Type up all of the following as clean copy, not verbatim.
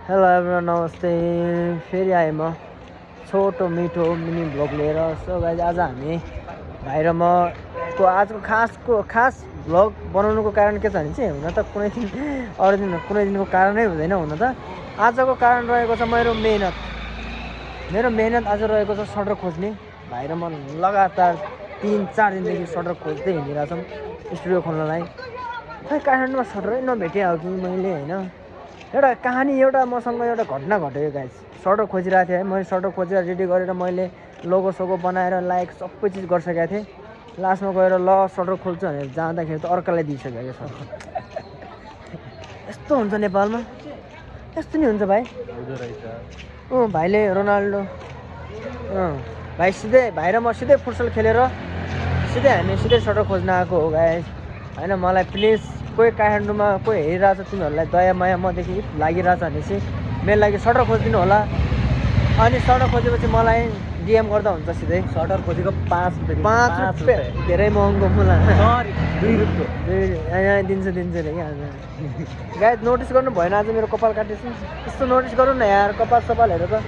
Hello everyone नमस्ते फेरि आएँ म छोटो मिठो मिनी भ्लग लिएर। सो गाइज आज हामी भाइ र म को आजको खास भ्लग बनाउनुको कारण के छ भने चाहिँ हुन त कुनै दिनको कारणै हुँदैन। हुन त आजको कारण रहेको छ मेरो मेहनत आज रहेको छ सटर खोज्ने। भाइ र म लगातार 3-4 दिनदेखि सटर खोज्दै हिँडिरहेछौँ स्टुडियो खोल्नलाई। खै काठमाडौँमा सटरै नभेटेँ हो कि मैले होइन। एउटा कहानी मसँग एउटा घटना घट्यो गाइज। सटर खोजिरहेको थिएँ है, मैले सटर खोजेर रेडी गरेर मैले लोगो सोगो बनाएर लाइक सबै चिज गरिसकेको थिएँ। लास्टमा गएर ल सटर खोल्छु भनेर जाँदाखेरि त अर्कालाई दिइसक्यो क्या सटर। यस्तो हुन्छ नेपालमा, यस्तो नि हुन्छ भाइ। भाइले रोनाल्डो भाइ भाइ र म सिधै फुटसल खेलेर हामी सिधै सटर खोज्न आएको हो गाइज होइन। मलाई प्लिज कोही काठमाडौँमा कोही हेरिरहेछ, तिमीहरूलाई दया माया मदेखि लागिरहेछ भने चाहिँ मेरो लागि सटर खोजिदिनु होला। अनि सटर खोजेपछि मलाई डिएम गर्दा हुन्छ सिधै। सटर खोजेको 5 रुपियाँ धेरै महँगो मलाई 2 रुपियाँ यहाँ दिन्छ अरे क्या। गाइज नोटिस गर्नु भएन आज मेरो कपाल काटेछु। यस्तो नोटिस गरौँ न यार, कपाल सपालहरू त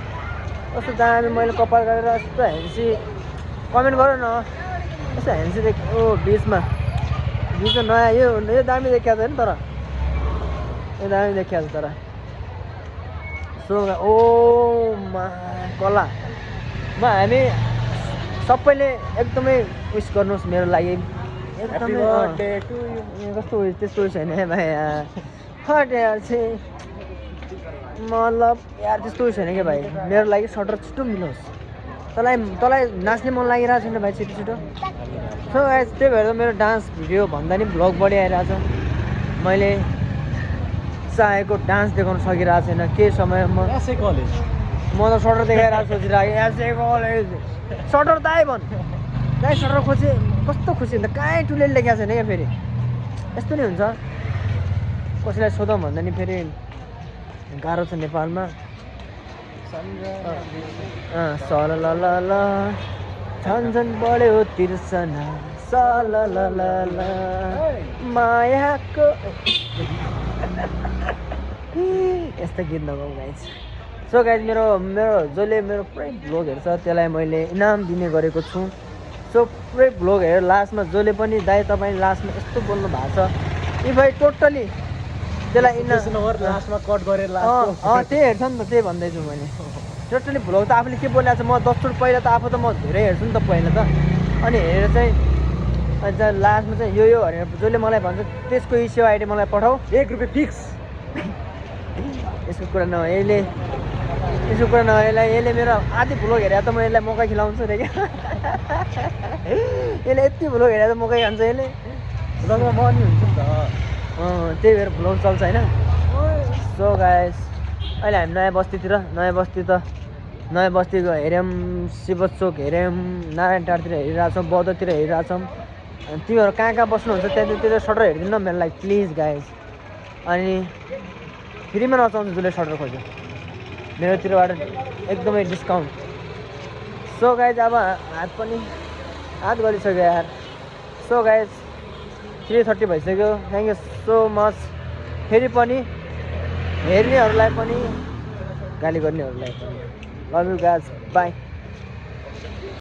कस्तो दामी मैले कपाल काटेर यस्तो हेन्सी कमेन्ट गर न। यस्तो हेन्सी ओ बिचमा नयाँ यो दामी देखिएको छैन तर यो दामी देखिएको छ तर। सो ओ मा कला हामी सबैले एकदमै विस गर्नुहोस् मेरो लागि एकदमै। कस्तो त्यस्तो उयो छैन है भाइ हट यार चाहिँ मतलब यार त्यस्तो उयो छैन क्या भाइ। मेरो लागि सटर छिटो मिलोस्। तँलाई नाच्ने मन लागिरहेको छैन भाइ छिटो। सो गाइस त्यही भएर मेरो डान्स भिडियो भन्दा नि भ्लग बढी आइरहेछ। मैले चाहेको डान्स देखाउन सकिरहेको छैन केही समय। म त सटर देखाइरहेको सोचिरहेको सटर त आयो भन् कहीँ सटर खोजेँ कस्तो खुसी हुन्छ। कहीँ टुलेट लेखेको छैन क्या फेरि। यस्तो नि हुन्छ। कसैलाई सोधौँ भन्दा नि फेरि गाह्रो छ नेपालमा। ल झन् बढ्यो तिर्सना मायाको यस्तो गीत नगाउँ गाइज। सो गाइज मेरो जसले मेरो पुरै भ्लग हेर्छ त्यसलाई मैले इनाम दिने गरेको छु। सो पुरै भ्लग हेरेर लास्टमा जसले पनि दाइ तपाईँ लास्टमा यस्तो बोल्नु भएको छ इफ आई टोटली त्यसलाई लास्टमा कट गरेर त्यही हेर्छ नि त। त्यही भन्दैछु मैले टोटली भ्लग त आफूले के बोलेको छ म 10 चोटि पहिला त आफू त म धेरै हेर्छु नि त पहिला त। अनि हेरेर चाहिँ लास्टमा चाहिँ यो भनेर जसले मलाई भन्छ त्यसको इस्यु आइडी मलाई पठाऊ 1 रुपियाँ फिक्स। यसको कुरा नभए यसले मेरो आधी भ्लग हेरेर त म यसलाई मौका खिलाउँछु अरे क्या। यसले यति भ्लग हेरेर त मौकै खान्छ यसले। भ्लगमा मनी हुन्छ नि त। त्यही भएर भ्लग चल्छ होइन। सो गाइस अहिले हामी नयाँ बस्तीको हेऱ्यौँ, शिवचोक हेऱ्यौँ, नारायण टारतिर हेरिरहेछौँ, बौद्धतिर हेरिरहेछौँ। अनि तिमीहरू कहाँ बस्नुहुन्छ त्यहाँतिर सटर हेरिदिनु न मेरो लागि प्लिज गाइस। अनि फ्रीमा नचाउँछु जसले सटर खोज्यो मेरोतिरबाट एकदमै डिस्काउन्ट। सो गाइज अब हात गरिसक्यो यार। सो गाइज 3:30 भइसक्यो। Thank you so much. फेरि पनि हेर्नेहरूलाई पनि गाली गर्नेहरूलाई पनि लभ यु गाइज बाई।